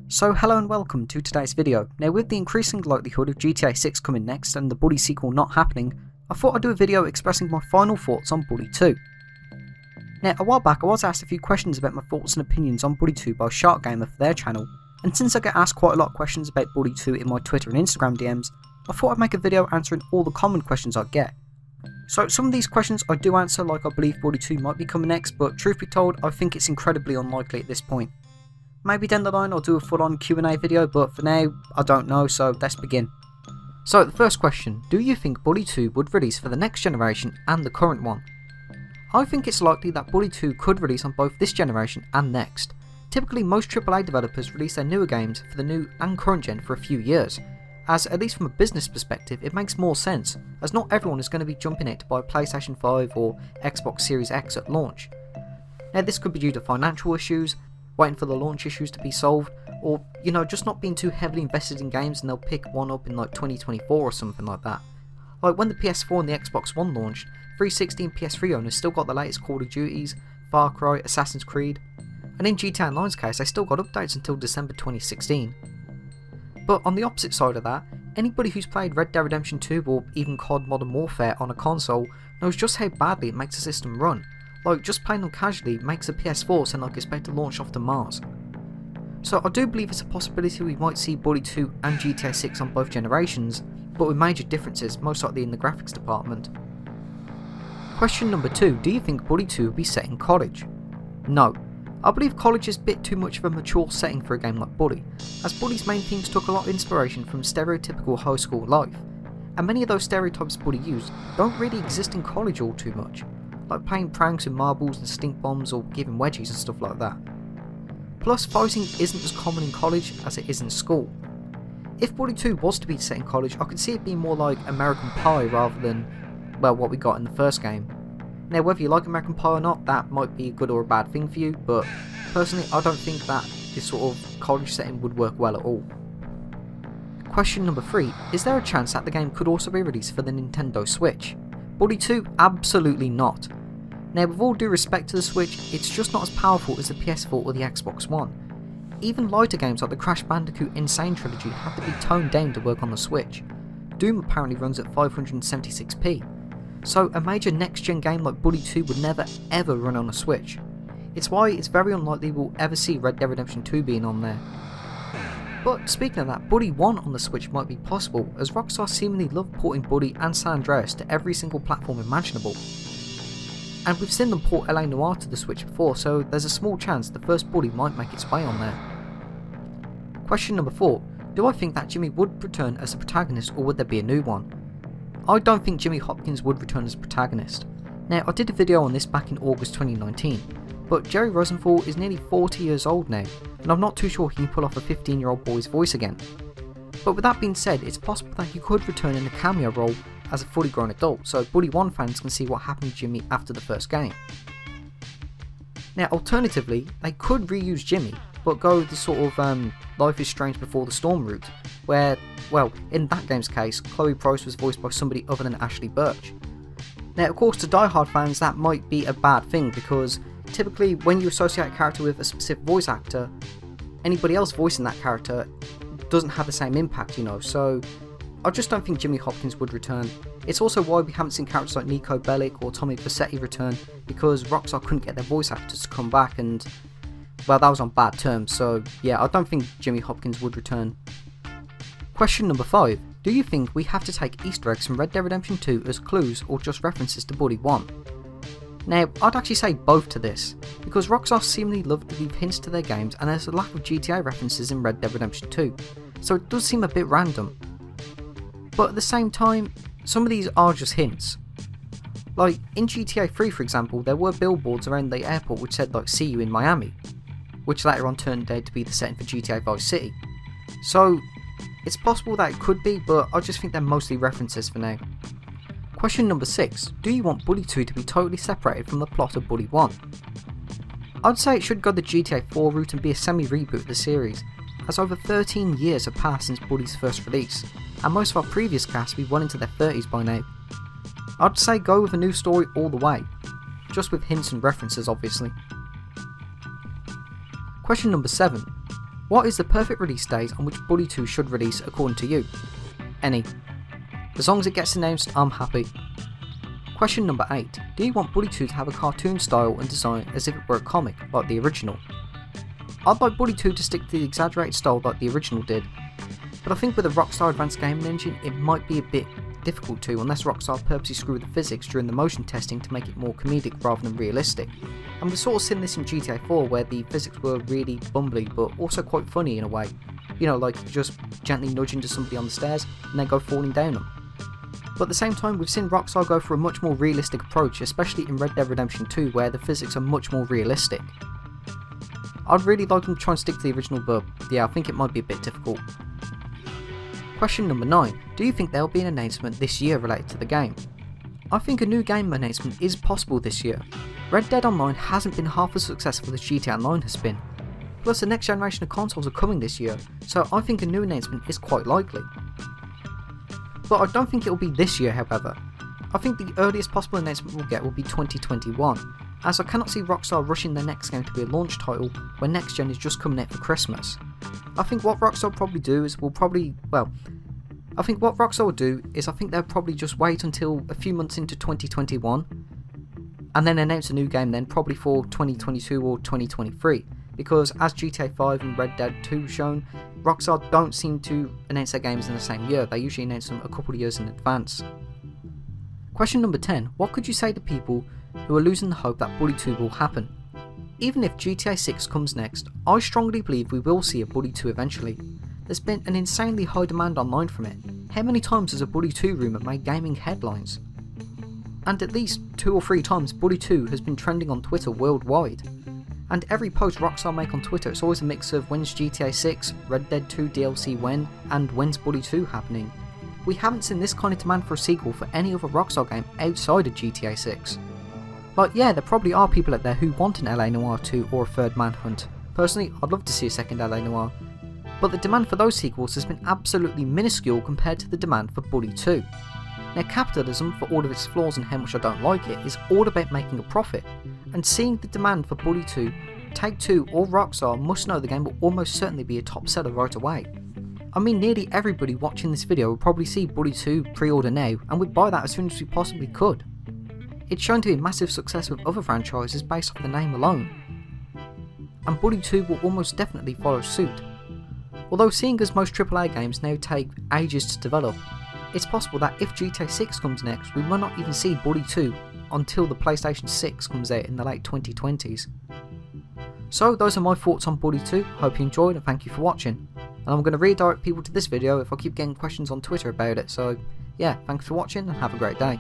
So hello and welcome to today's video. Now with the increasing likelihood of GTA 6 coming next and the Bully sequel not happening, I thought I'd do a video expressing my final thoughts on Bully 2. Now a while back I was asked a few questions about my thoughts and opinions on Bully 2 by Shark Gamer for their channel, and since I get asked quite a lot of questions about Bully 2 in my Twitter and Instagram DMs, I thought I'd make a video answering all the common questions I get. So some of these questions I do answer, like I believe Bully 2 might be coming next, but truth be told I think it's incredibly unlikely at this point. Maybe down the line I'll do a full-on Q&A video, but for now, I don't know, so let's begin. So the first question, do you think Bully 2 would release for the next generation and the current one? I think it's likely that Bully 2 could release on both this generation and next. Typically most AAA developers release their newer games for the new and current gen for a few years, as at least from a business perspective it makes more sense, as not everyone is going to be jumping out to buy a PlayStation 5 or Xbox Series X at launch. Now this could be due to financial issues, waiting for the launch issues to be solved, or just not being too heavily invested in games and they'll pick one up in like 2024 or something like that. Like when the PS4 and the Xbox One launched, 360 and PS3 owners still got the latest Call of Duties, Far Cry, Assassin's Creed, and in GTA Online's case they still got updates until December 2016. But on the opposite side of that, anybody who's played Red Dead Redemption 2 or even COD Modern Warfare on a console knows just how badly it makes the system run. Like, just playing them casually makes the PS4 sound like it's about to launch off to Mars. So I do believe it's a possibility we might see Bully 2 and GTA 6 on both generations, but with major differences, most likely in the graphics department. Question number 2, do you think Bully 2 will be set in college? No. I believe college is a bit too much of a mature setting for a game like Bully, as Bully's main themes took a lot of inspiration from stereotypical high school life, and many of those stereotypes Bully used don't really exist in college all too much, like playing pranks with marbles and stink bombs or giving wedgies and stuff like that. Plus, fighting isn't as common in college as it is in school. If Bully 2 was to be set in college, I could see it being more like American Pie rather than, well, what we got in the first game. Now, whether you like American Pie or not, that might be a good or a bad thing for you, but personally I don't think that this sort of college setting would work well at all. Question number 3, is there a chance that the game could also be released for the Nintendo Switch? Bully 2? Absolutely not. Now with all due respect to the Switch, it's just not as powerful as the PS4 or the Xbox One. Even lighter games like the Crash Bandicoot Insane trilogy had to be toned down to work on the Switch. Doom apparently runs at 576p. So a major next gen game like Bully 2 would never ever run on a Switch. It's why it's very unlikely we'll ever see Red Dead Redemption 2 being on there. But speaking of that, Bully 1 on the Switch might be possible, as Rockstar seemingly love porting Bully and San Andreas to every single platform imaginable. And we've seen them port LA Noire to the Switch before, so there's a small chance the first Bully might make its way on there. Question number 4, do I think that Jimmy would return as the protagonist or would there be a new one? I don't think Jimmy Hopkins would return as protagonist. Now I did a video on this back in August 2019, but Jerry Rosenthal is nearly 40 years old now, and I'm not too sure he can pull off a 15-year-old boy's voice again. But with that being said, it's possible that he could return in a cameo role as a fully grown adult, so Bully 1 fans can see what happened to Jimmy after the first game. Now alternatively, they could reuse Jimmy, but go the sort of Life is Strange Before the Storm route, where, well, in that game's case, Chloe Price was voiced by somebody other than Ashley Birch. Now of course to die-hard fans that might be a bad thing, because typically when you associate a character with a specific voice actor, anybody else voicing that character doesn't have the same impact, so I just don't think Jimmy Hopkins would return. It's also why we haven't seen characters like Nico Bellic or Tommy Vercetti return, because Rockstar couldn't get their voice actors to come back, and well, that was on bad terms, so yeah, I don't think Jimmy Hopkins would return. Question number 5, do you think we have to take Easter eggs from Red Dead Redemption 2 as clues or just references to Bully 1? Now, I'd actually say both to this, because Rockstar seemingly love to leave hints to their games and there's a lack of GTA references in Red Dead Redemption 2, so it does seem a bit random. But at the same time, some of these are just hints. Like, in GTA 3 for example, there were billboards around the airport which said like, see you in Miami, which later on turned out to be the setting for GTA Vice City. So, it's possible that it could be, but I just think they're mostly references for now. Question number 6, do you want Bully 2 to be totally separated from the plot of Bully 1? I'd say it should go the GTA 4 route and be a semi-reboot of the series, as over 13 years have passed since Bully's first release, and most of our previous casts will be well into their 30s by now. I'd say go with a new story all the way, just with hints and references obviously. Question number 7, What is the perfect release date on which Bully 2 should release according to you? Any. As long as it gets announced, I'm happy. Question number 8. Do you want Bully 2 to have a cartoon style and design as if it were a comic, like the original? I'd like Bully 2 to stick to the exaggerated style like the original did, but I think with a Rockstar Advanced Gaming Engine it might be a bit difficult to, unless Rockstar purposely screw with the physics during the motion testing to make it more comedic rather than realistic. And we've sort of seen this in GTA 4 where the physics were really bumbly but also quite funny in a way. You know, like just gently nudge into somebody on the stairs and then go falling down them. But at the same time, we've seen Rockstar go for a much more realistic approach, especially in Red Dead Redemption 2 where the physics are much more realistic. I'd really like them to try and stick to the original, but yeah, I think it might be a bit difficult. Question number 9. Do you think there will be an announcement this year related to the game? I think a new game announcement is possible this year. Red Dead Online hasn't been half as successful as GTA Online has been. Plus the next generation of consoles are coming this year, so I think a new announcement is quite likely. But I don't think it will be this year, however. I think the earliest possible announcement we'll get will be 2021, as I cannot see Rockstar rushing their next game to be a launch title when next gen is just coming out for Christmas. I think what Rockstar will probably do is I think they'll probably just wait until a few months into 2021 and then announce a new game then, probably for 2022 or 2023, because as GTA 5 and Red Dead 2 have shown, Rockstar don't seem to announce their games in the same year. They usually announce them a couple of years in advance. Question number 10. What could you say to people who are losing the hope that Bully 2 will happen? Even if GTA 6 comes next, I strongly believe we will see a Bully 2 eventually. There's been an insanely high demand online from it. How many times has a Bully 2 rumour made gaming headlines? And at least 2 or 3 times Bully 2 has been trending on Twitter worldwide. And every post Rockstar make on Twitter, it's always a mix of when's GTA 6, Red Dead 2 DLC when, and when's Bully 2 happening. We haven't seen this kind of demand for a sequel for any other Rockstar game outside of GTA 6. Like, yeah, there probably are people out there who want an LA Noire 2 or a third Manhunt. Personally, I'd love to see a second LA Noire. But the demand for those sequels has been absolutely minuscule compared to the demand for Bully 2. Now, capitalism, for all of its flaws and how much I don't like it, is all about making a profit, and seeing the demand for Bully 2, Take-Two or Rockstar must know the game will almost certainly be a top seller right away. I mean, nearly everybody watching this video will probably see Bully 2 pre-order now and would buy that as soon as we possibly could. It's shown to be a massive success with other franchises based off the name alone, and Bully 2 will almost definitely follow suit. Although seeing as most AAA games now take ages to develop, it's possible that if GTA 6 comes next, we might not even see Bully 2 until the PlayStation 6 comes out in the late 2020s. So those are my thoughts on Bully 2, hope you enjoyed and thank you for watching. And I'm going to redirect people to this video if I keep getting questions on Twitter about it, so yeah, thanks for watching and have a great day.